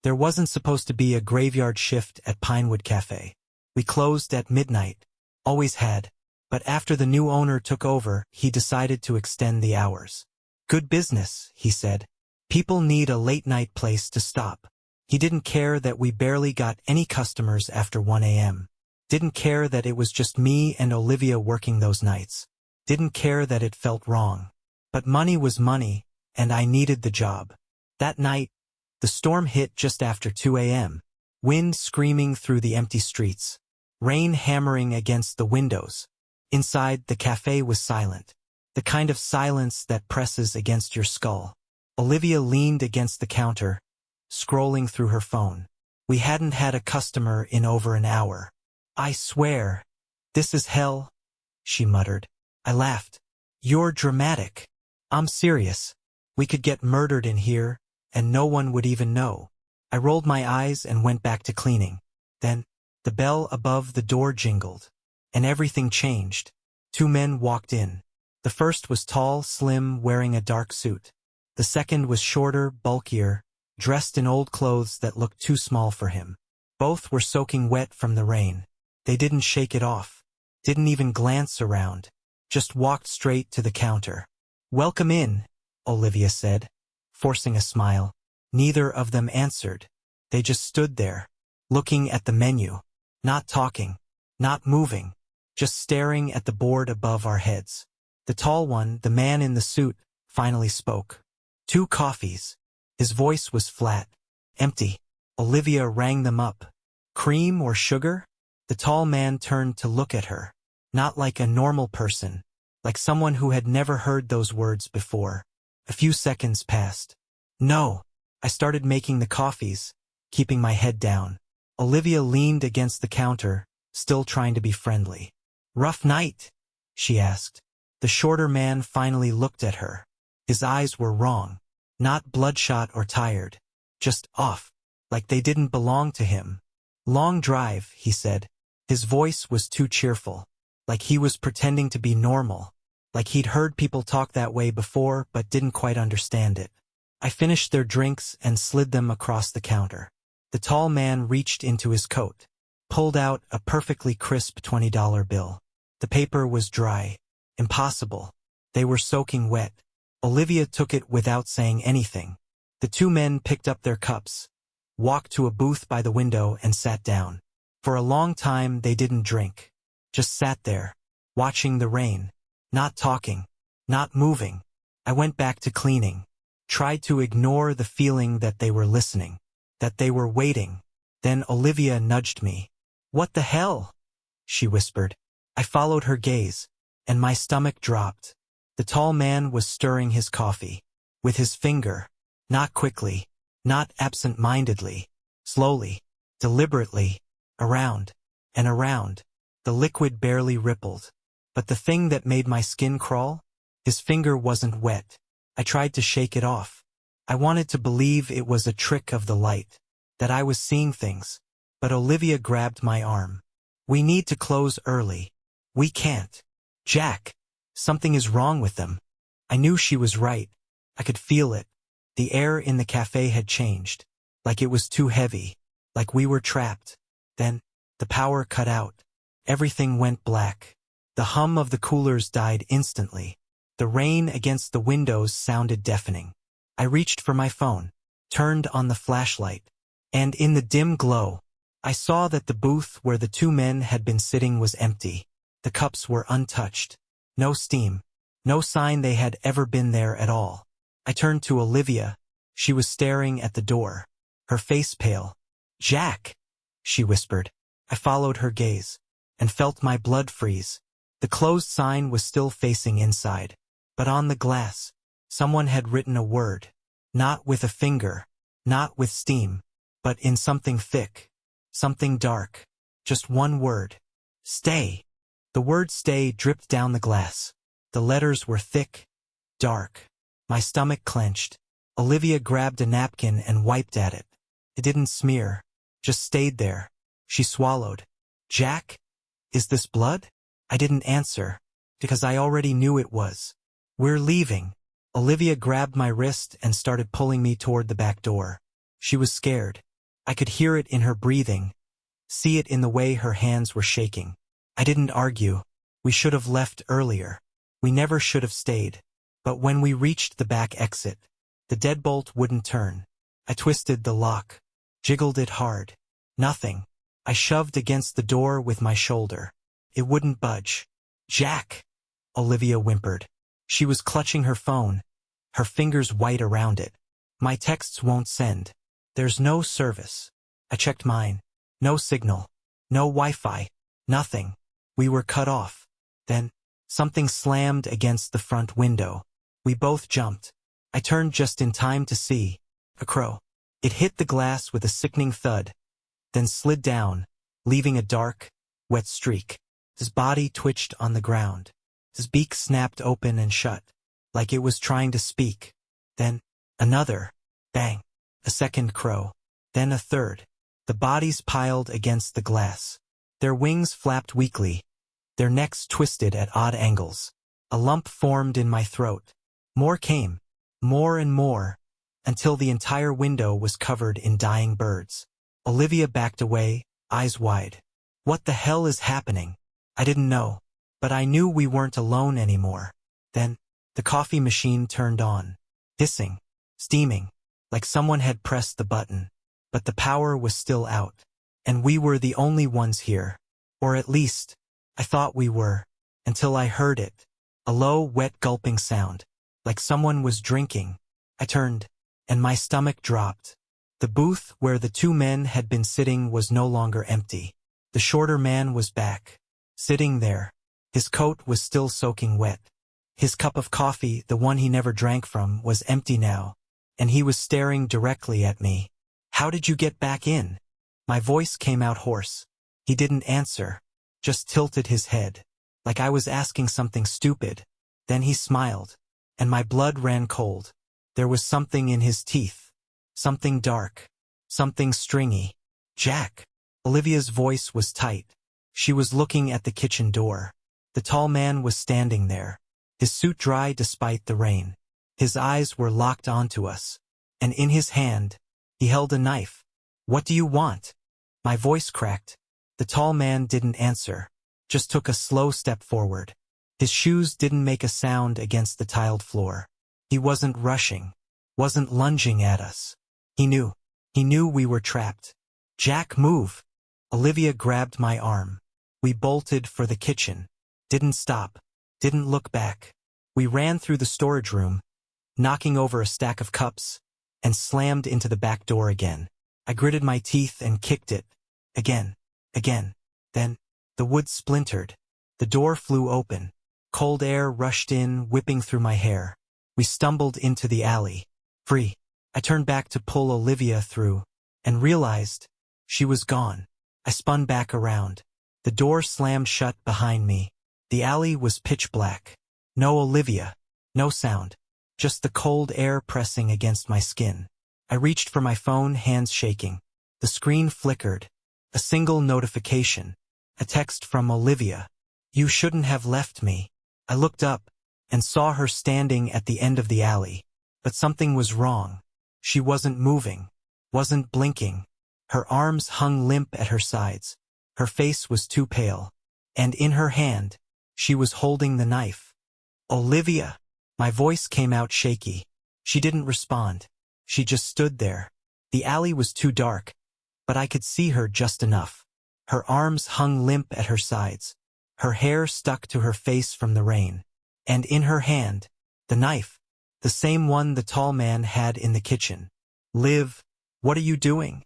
There wasn't supposed to be a graveyard shift at Pinewood Cafe. We closed at midnight. Always had. But after the new owner took over, he decided to extend the hours. Good business, he said. People need a late-night place to stop. He didn't care that we barely got any customers after 1 a.m. Didn't care that it was just me and Olivia working those nights. Didn't care that it felt wrong. But money was money, and I needed the job. That night, the storm hit just after 2 a.m. Wind screaming through the empty streets. Rain hammering against the windows. Inside, the cafe was silent. The kind of silence that presses against your skull. Olivia leaned against the counter, scrolling through her phone. We hadn't had a customer in over an hour. I swear, this is hell, she muttered. I laughed. You're dramatic. I'm serious. We could get murdered in here, and no one would even know. I rolled my eyes and went back to cleaning. Then, the bell above the door jingled, and everything changed. 2 men walked in. The first was tall, slim, wearing a dark suit. The second was shorter, bulkier, dressed in old clothes that looked too small for him. Both were soaking wet from the rain. They didn't shake it off. Didn't even glance around. Just walked straight to the counter. "Welcome in," Olivia said, forcing a smile. Neither of them answered. They just stood there, looking at the menu, not talking, not moving, just staring at the board above our heads. The tall one, the man in the suit, finally spoke. 2 coffees. His voice was flat, empty. Olivia rang them up. "Cream or sugar?" The tall man turned to look at her, not like a normal person, like someone who had never heard those words before. A few seconds passed. "No." I started making the coffees, keeping my head down. Olivia leaned against the counter, still trying to be friendly. "Rough night?" she asked. The shorter man finally looked at her. His eyes were wrong. Not bloodshot or tired. Just off, like they didn't belong to him. "Long drive," he said. His voice was too cheerful, like he was pretending to be normal, like he'd heard people talk that way before but didn't quite understand it. I finished their drinks and slid them across the counter. The tall man reached into his coat, pulled out a perfectly crisp $20 bill. The paper was dry. Impossible. They were soaking wet. Olivia took it without saying anything. The 2 men picked up their cups, walked to a booth by the window and sat down. For a long time they didn't drink. Just sat there, watching the rain, not talking, not moving. I went back to cleaning. Tried to ignore the feeling that they were listening, that they were waiting. Then Olivia nudged me. "What the hell?" she whispered. I followed her gaze, and my stomach dropped. The tall man was stirring his coffee, with his finger, not quickly, not absent-mindedly, slowly, deliberately, around and around. The liquid barely rippled. But the thing that made my skin crawl? His finger wasn't wet. I tried to shake it off. I wanted to believe it was a trick of the light, that I was seeing things. But Olivia grabbed my arm. "We need to close early. We can't. Jack, something is wrong with them." I knew she was right. I could feel it. The air in the cafe had changed. Like it was too heavy. Like we were trapped. Then, the power cut out. Everything went black. The hum of the coolers died instantly. The rain against the windows sounded deafening. I reached for my phone, turned on the flashlight, and in the dim glow, I saw that the booth where the 2 men had been sitting was empty. The cups were untouched. No steam. No sign they had ever been there at all. I turned to Olivia. She was staring at the door, her face pale. "Jack," she whispered. I followed her gaze, and felt my blood freeze. The closed sign was still facing inside. But on the glass, someone had written a word. Not with a finger, not with steam, but in something thick, something dark. Just one word. "Stay." The word "stay" dripped down the glass. The letters were thick, dark. My stomach clenched. Olivia grabbed a napkin and wiped at it. It didn't smear, just stayed there. She swallowed. "Jack? Is this blood?" I didn't answer, because I already knew it was. "We're leaving." Olivia grabbed my wrist and started pulling me toward the back door. She was scared. I could hear it in her breathing, see it in the way her hands were shaking. I didn't argue. We should have left earlier. We never should have stayed. But when we reached the back exit, the deadbolt wouldn't turn. I twisted the lock, jiggled it hard. Nothing. I shoved against the door with my shoulder. It wouldn't budge. "Jack!" Olivia whimpered. She was clutching her phone, her fingers white around it. "My texts won't send. There's no service." I checked mine. No signal. No Wi-Fi. Nothing. We were cut off. Then, something slammed against the front window. We both jumped. I turned just in time to see a crow. It hit the glass with a sickening thud, then slid down, leaving a dark, wet streak. His body twitched on the ground. His beak snapped open and shut, like it was trying to speak. Then, another. Bang. A second crow. Then a third. The bodies piled against the glass. Their wings flapped weakly. Their necks twisted at odd angles. A lump formed in my throat. More came. More and more, until the entire window was covered in dying birds. Olivia backed away, eyes wide. What the hell is happening? I didn't know, but I knew we weren't alone anymore. Then, the coffee machine turned on, hissing, steaming, like someone had pressed the button. But the power was still out, and we were the only ones here. Or at least, I thought we were, until I heard it. A low, wet gulping sound, like someone was drinking. I turned, and my stomach dropped. The booth where the two men had been sitting was no longer empty. The shorter man was back, sitting there. His coat was still soaking wet. His cup of coffee, the one he never drank from, was empty now, and he was staring directly at me. "How did you get back in?" My voice came out hoarse. He didn't answer, just tilted his head, like I was asking something stupid. Then he smiled, and my blood ran cold. There was something in his teeth. Something dark. Something stringy. "Jack." Olivia's voice was tight. She was looking at the kitchen door. The tall man was standing there, his suit dry despite the rain. His eyes were locked onto us, and in his hand, he held a knife. "What do you want?" My voice cracked. The tall man didn't answer, just took a slow step forward. His shoes didn't make a sound against the tiled floor. He wasn't rushing, wasn't lunging at us. He knew. He knew we were trapped. "Jack, move." Olivia grabbed my arm. We bolted for the kitchen. Didn't stop. Didn't look back. We ran through the storage room, knocking over a stack of cups, and slammed into the back door again. I gritted my teeth and kicked it. Again. Again. Then, the wood splintered. The door flew open. Cold air rushed in, whipping through my hair. We stumbled into the alley. Free. I turned back to pull Olivia through, and realized she was gone. I spun back around. The door slammed shut behind me. The alley was pitch black. No Olivia. No sound. Just the cold air pressing against my skin. I reached for my phone, hands shaking. The screen flickered. A single notification. A text from Olivia. "You shouldn't have left me." I looked up and saw her standing at the end of the alley. But something was wrong. She wasn't moving. Wasn't blinking. Her arms hung limp at her sides. Her face was too pale. And in her hand, she was holding the knife. "Olivia." My voice came out shaky. She didn't respond. She just stood there. The alley was too dark, but I could see her just enough. Her arms hung limp at her sides. Her hair stuck to her face from the rain. And in her hand, the knife, the same one the tall man had in the kitchen. "Liv, what are you doing?"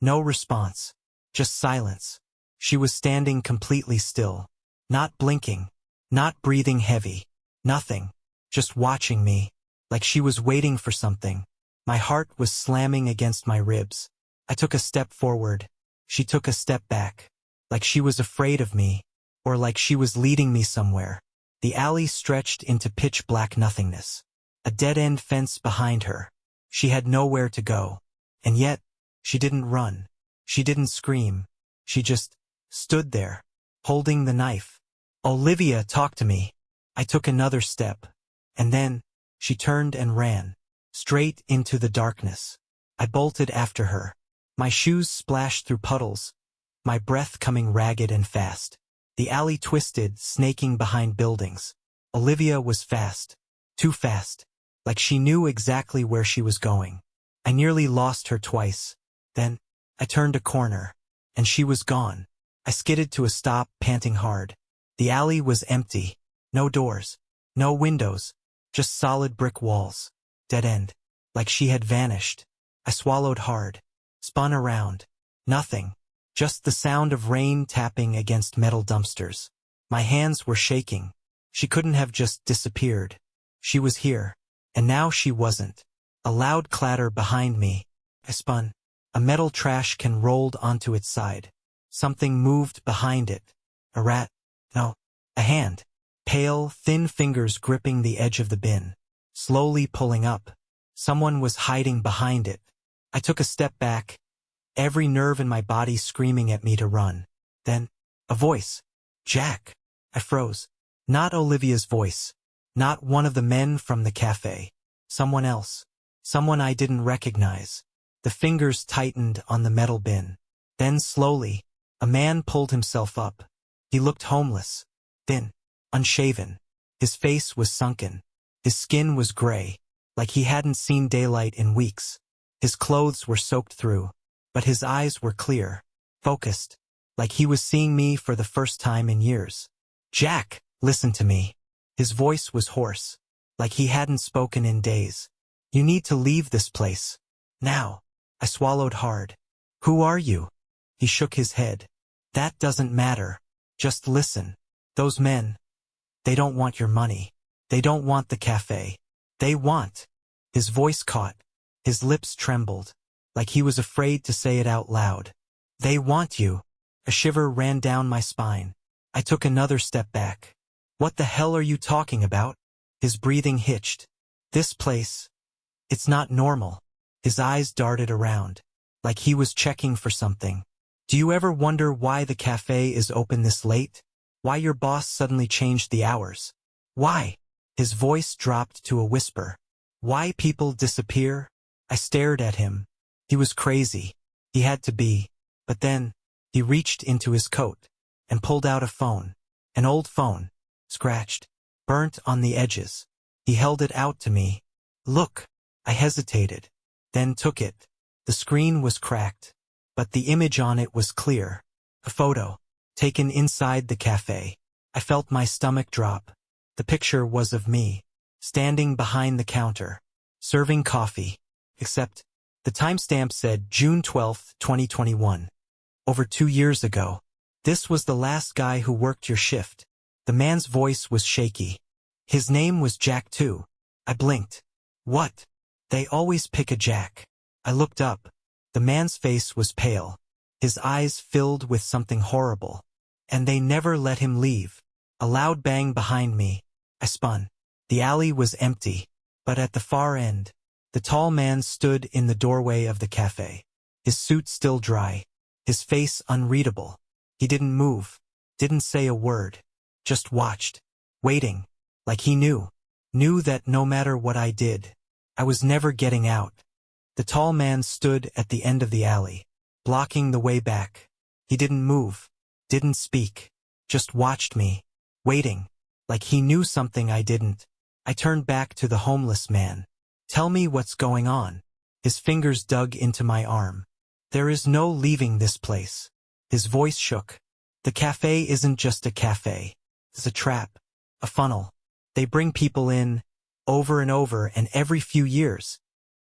No response. Just silence. She was standing completely still. Not blinking. Not breathing heavy. Nothing. Just watching me. Like she was waiting for something. My heart was slamming against my ribs. I took a step forward. She took a step back. Like she was afraid of me. Or like she was leading me somewhere. The alley stretched into pitch black nothingness. A dead-end fence behind her. She had nowhere to go. And yet, she didn't run. She didn't scream. She just stood there, holding the knife. "Olivia, talk to me." I took another step. And then, she turned and ran, straight into the darkness. I bolted after her. My shoes splashed through puddles, my breath coming ragged and fast. The alley twisted, snaking behind buildings. Olivia was fast. Too fast. Like she knew exactly where she was going. I nearly lost her twice. Then, I turned a corner. And she was gone. I skidded to a stop, panting hard. The alley was empty. No doors. No windows. Just solid brick walls. Dead end. Like she had vanished. I swallowed hard. Spun around. Nothing. Just the sound of rain tapping against metal dumpsters. My hands were shaking. She couldn't have just disappeared. She was here. And now she wasn't. A loud clatter behind me. I spun. A metal trash can rolled onto its side. Something moved behind it. A rat. No. A hand. Pale, thin fingers gripping the edge of the bin. Slowly pulling up. Someone was hiding behind it. I took a step back. Every nerve in my body screaming at me to run. Then, a voice. Jack. I froze. Not Olivia's voice. Not one of the men from the cafe. Someone else. Someone I didn't recognize. The fingers tightened on the metal bin. Then slowly, a man pulled himself up. He looked homeless. Thin. Unshaven. His face was sunken. His skin was gray, like he hadn't seen daylight in weeks. His clothes were soaked through, but his eyes were clear, focused, like he was seeing me for the first time in years. Jack, listen to me. His voice was hoarse, like he hadn't spoken in days. You need to leave this place. Now. I swallowed hard. Who are you? He shook his head. That doesn't matter. Just listen. Those men. They don't want your money. They don't want the cafe. They want. His voice caught. His lips trembled, like he was afraid to say it out loud. They want you. A shiver ran down my spine. I took another step back. What the hell are you talking about? His breathing hitched. This place. It's not normal. His eyes darted around, like he was checking for something. Do you ever wonder why the cafe is open this late? Why your boss suddenly changed the hours? Why? His voice dropped to a whisper. Why people disappear? I stared at him. He was crazy. He had to be. But then, he reached into his coat and pulled out a phone. An old phone. Scratched. Burnt on the edges. He held it out to me. Look. I hesitated. Then took it. The screen was cracked, but the image on it was clear. A photo, taken inside the cafe. I felt my stomach drop. The picture was of me, standing behind the counter, serving coffee. Except, the timestamp said June 12, 2021. Over 2 years ago. This was the last guy who worked your shift. The man's voice was shaky. His name was Jack too. I blinked. What? They always pick a Jack. I looked up. The man's face was pale. His eyes filled with something horrible. And they never let him leave. A loud bang behind me. I spun. The alley was empty. But at the far end, the tall man stood in the doorway of the cafe. His suit still dry. His face unreadable. He didn't move. Didn't say a word. Just watched. Waiting. Like he knew. Knew that no matter what I did, I was never getting out. The tall man stood at the end of the alley, blocking the way back. He didn't move, didn't speak, just watched me, waiting, like he knew something I didn't. I turned back to the homeless man. Tell me what's going on. His fingers dug into my arm. There is no leaving this place. His voice shook. The cafe isn't just a cafe. It's a trap, a funnel. They bring people in, over and over, and every few years.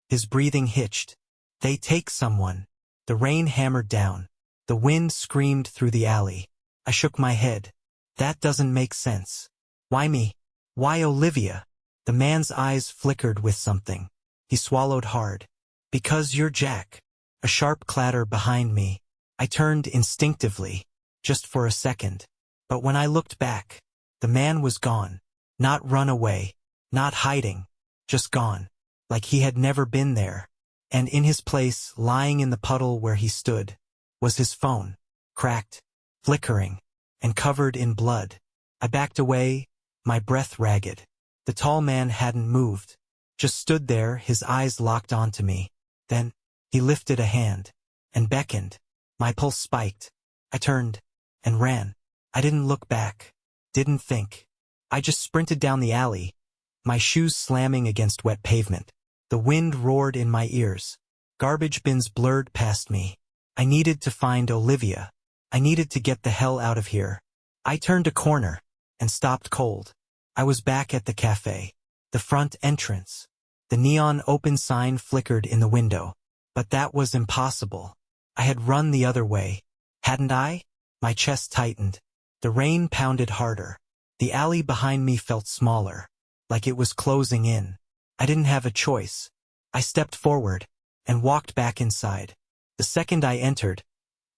His breathing hitched. They take someone. The rain hammered down. The wind screamed through the alley. I shook my head. That doesn't make sense. Why me? Why Olivia? The man's eyes flickered with something. He swallowed hard. Because you're Jack. A sharp clatter behind me. I turned instinctively, just for a second. But when I looked back, the man was gone. Not run away. Not hiding, just gone, like he had never been there. And in his place, lying in the puddle where he stood, was his phone, cracked, flickering, and covered in blood. I backed away, my breath ragged. The tall man hadn't moved, just stood there, his eyes locked onto me. Then, he lifted a hand, and beckoned. My pulse spiked. I turned and ran. I didn't look back. Didn't think. I just sprinted down the alley, my shoes slamming against wet pavement. The wind roared in my ears. Garbage bins blurred past me. I needed to find Olivia. I needed to get the hell out of here. I turned a corner and stopped cold. I was back at the cafe. The front entrance. The neon open sign flickered in the window. But that was impossible. I had run the other way. Hadn't I? My chest tightened. The rain pounded harder. The alley behind me felt smaller, like it was closing in. I didn't have a choice. I stepped forward and walked back inside. The second I entered,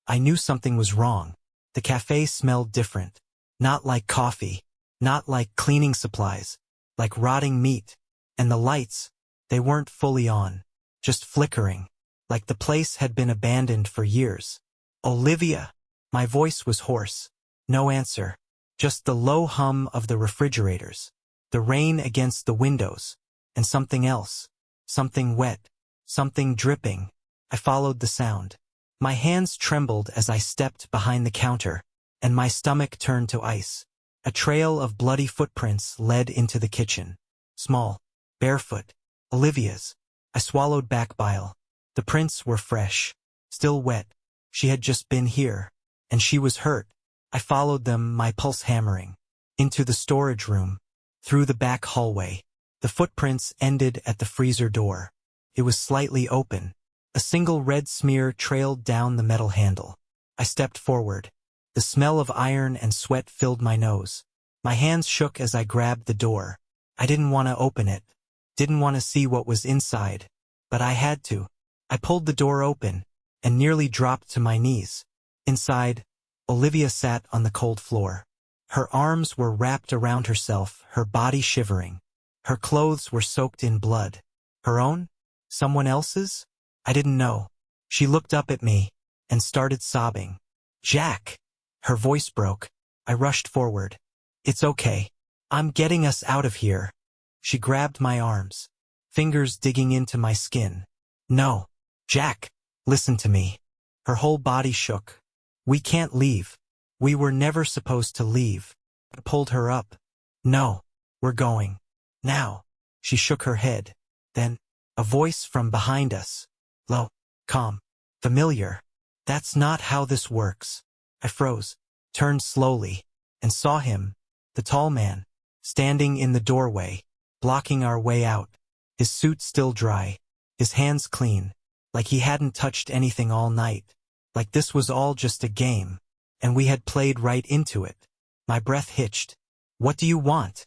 I knew something was wrong. The cafe smelled different. Not like coffee. Not like cleaning supplies. Like rotting meat. And the lights, they weren't fully on. Just flickering. Like the place had been abandoned for years. Olivia! My voice was hoarse. No answer. Just the low hum of the refrigerators. The rain against the windows. And something else. Something wet. Something dripping. I followed the sound. My hands trembled as I stepped behind the counter, and my stomach turned to ice. A trail of bloody footprints led into the kitchen. Small. Barefoot. Olivia's. I swallowed back bile. The prints were fresh. Still wet. She had just been here. And she was hurt. I followed them, my pulse hammering. Into the storage room. Through the back hallway. The footprints ended at the freezer door. It was slightly open. A single red smear trailed down the metal handle. I stepped forward. The smell of iron and sweat filled my nose. My hands shook as I grabbed the door. I didn't want to open it. Didn't want to see what was inside. But I had to. I pulled the door open and nearly dropped to my knees. Inside, Olivia sat on the cold floor. Her arms were wrapped around herself, her body shivering. Her clothes were soaked in blood. Her own? Someone else's? I didn't know. She looked up at me and started sobbing. Jack! Her voice broke. I rushed forward. It's okay. I'm getting us out of here. She grabbed my arms, fingers digging into my skin. No. Jack, listen to me. Her whole body shook. We can't leave. We were never supposed to leave. I pulled her up. No. We're going. Now. She shook her head. Then, a voice from behind us. Low, calm, familiar. That's not how this works. I froze, turned slowly, and saw him, the tall man, standing in the doorway, blocking our way out. His suit still dry, his hands clean, like he hadn't touched anything all night. Like this was all just a game, and we had played right into it. My breath hitched. What do you want?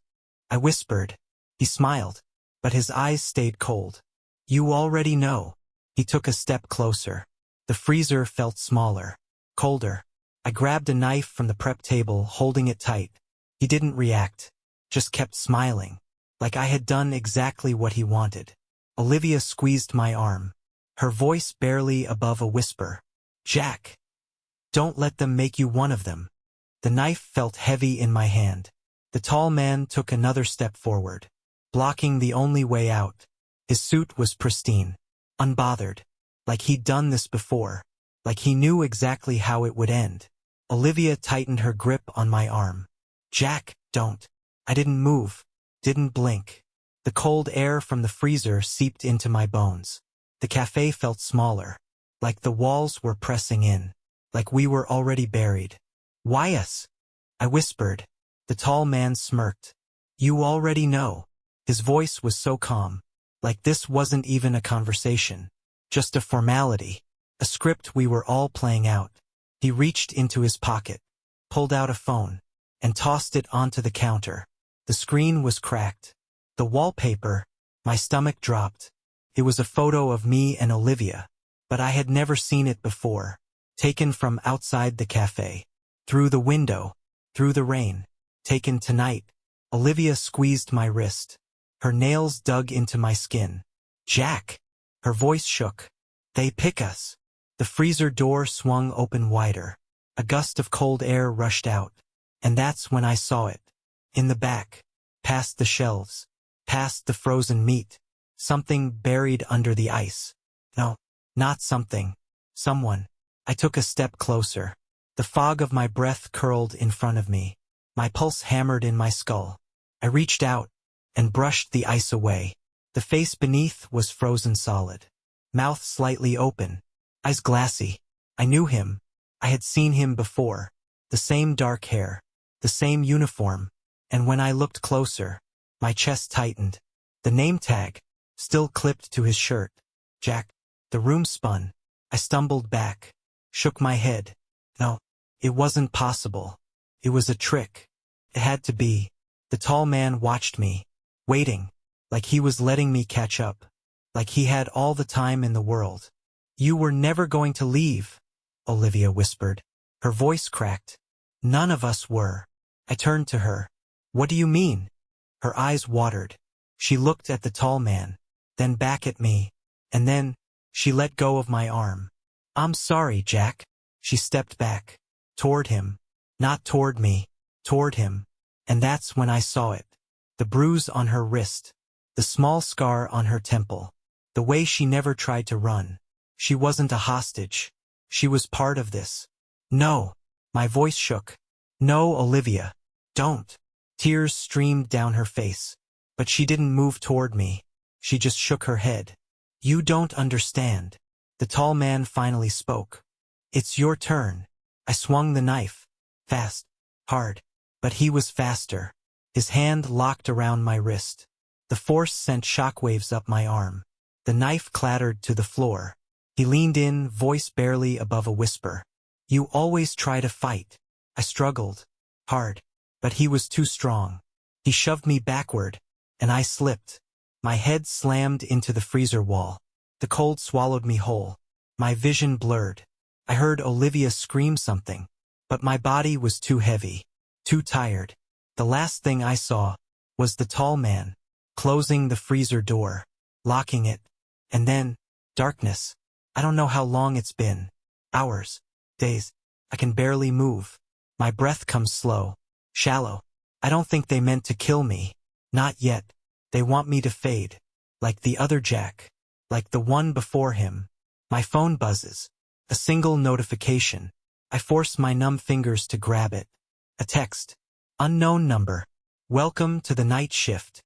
I whispered. He smiled, but his eyes stayed cold. You already know. He took a step closer. The freezer felt smaller, colder. I grabbed a knife from the prep table, holding it tight. He didn't react, just kept smiling, like I had done exactly what he wanted. Olivia squeezed my arm, her voice barely above a whisper. Jack! Don't let them make you one of them. The knife felt heavy in my hand. The tall man took another step forward, blocking the only way out. His suit was pristine, unbothered, like he'd done this before, like he knew exactly how it would end. Olivia tightened her grip on my arm. Jack, don't. I didn't move, didn't blink. The cold air from the freezer seeped into my bones. The cafe felt smaller, like the walls were pressing in, like we were already buried. Why us? I whispered. The tall man smirked. You already know. His voice was so calm, like this wasn't even a conversation, just a formality, a script we were all playing out. He reached into his pocket, pulled out a phone, and tossed it onto the counter. The screen was cracked. The wallpaper, my stomach dropped. It was a photo of me and Olivia, but I had never seen it before. Taken from outside the cafe. Through the window. Through the rain. Taken tonight. Olivia squeezed my wrist. Her nails dug into my skin. Jack! Her voice shook. They pick us. The freezer door swung open wider. A gust of cold air rushed out. And that's when I saw it. In the back. Past the shelves. Past the frozen meat. Something buried under the ice. No, not something. Someone. I took a step closer. The fog of my breath curled in front of me. My pulse hammered in my skull. I reached out and brushed the ice away. The face beneath was frozen solid. Mouth slightly open. Eyes glassy. I knew him. I had seen him before. The same dark hair. The same uniform. And when I looked closer, my chest tightened. The name tag, still clipped to his shirt. Jack. The room spun. I stumbled back. Shook my head. No, it wasn't possible. It was a trick. It had to be. The tall man watched me, waiting, like he was letting me catch up, like he had all the time in the world. You were never going to leave, Olivia whispered. Her voice cracked. None of us were. I turned to her. What do you mean? Her eyes watered. She looked at the tall man, then back at me, and then she let go of my arm. I'm sorry, Jack. She stepped back, toward him, not toward me, toward him, and that's when I saw it. The bruise on her wrist, the small scar on her temple, the way she never tried to run. She wasn't a hostage. She was part of this. No. My voice shook. No, Olivia. Don't. Tears streamed down her face. But she didn't move toward me. She just shook her head. You don't understand. The tall man finally spoke. It's your turn. I swung the knife. Fast. Hard. But he was faster. His hand locked around my wrist. The force sent shockwaves up my arm. The knife clattered to the floor. He leaned in, voice barely above a whisper. You always try to fight. I struggled. Hard. But he was too strong. He shoved me backward, and I slipped. My head slammed into the freezer wall. The cold swallowed me whole. My vision blurred. I heard Olivia scream something, but my body was too heavy, too tired. The last thing I saw was the tall man, closing the freezer door, locking it, and then, darkness. I don't know how long it's been. Hours. Days. I can barely move. My breath comes slow, shallow. I don't think they meant to kill me. Not yet. They want me to fade. Like the other Jack. Like the one before him. My phone buzzes. A single notification. I force my numb fingers to grab it. A text. Unknown number. Welcome to the night shift.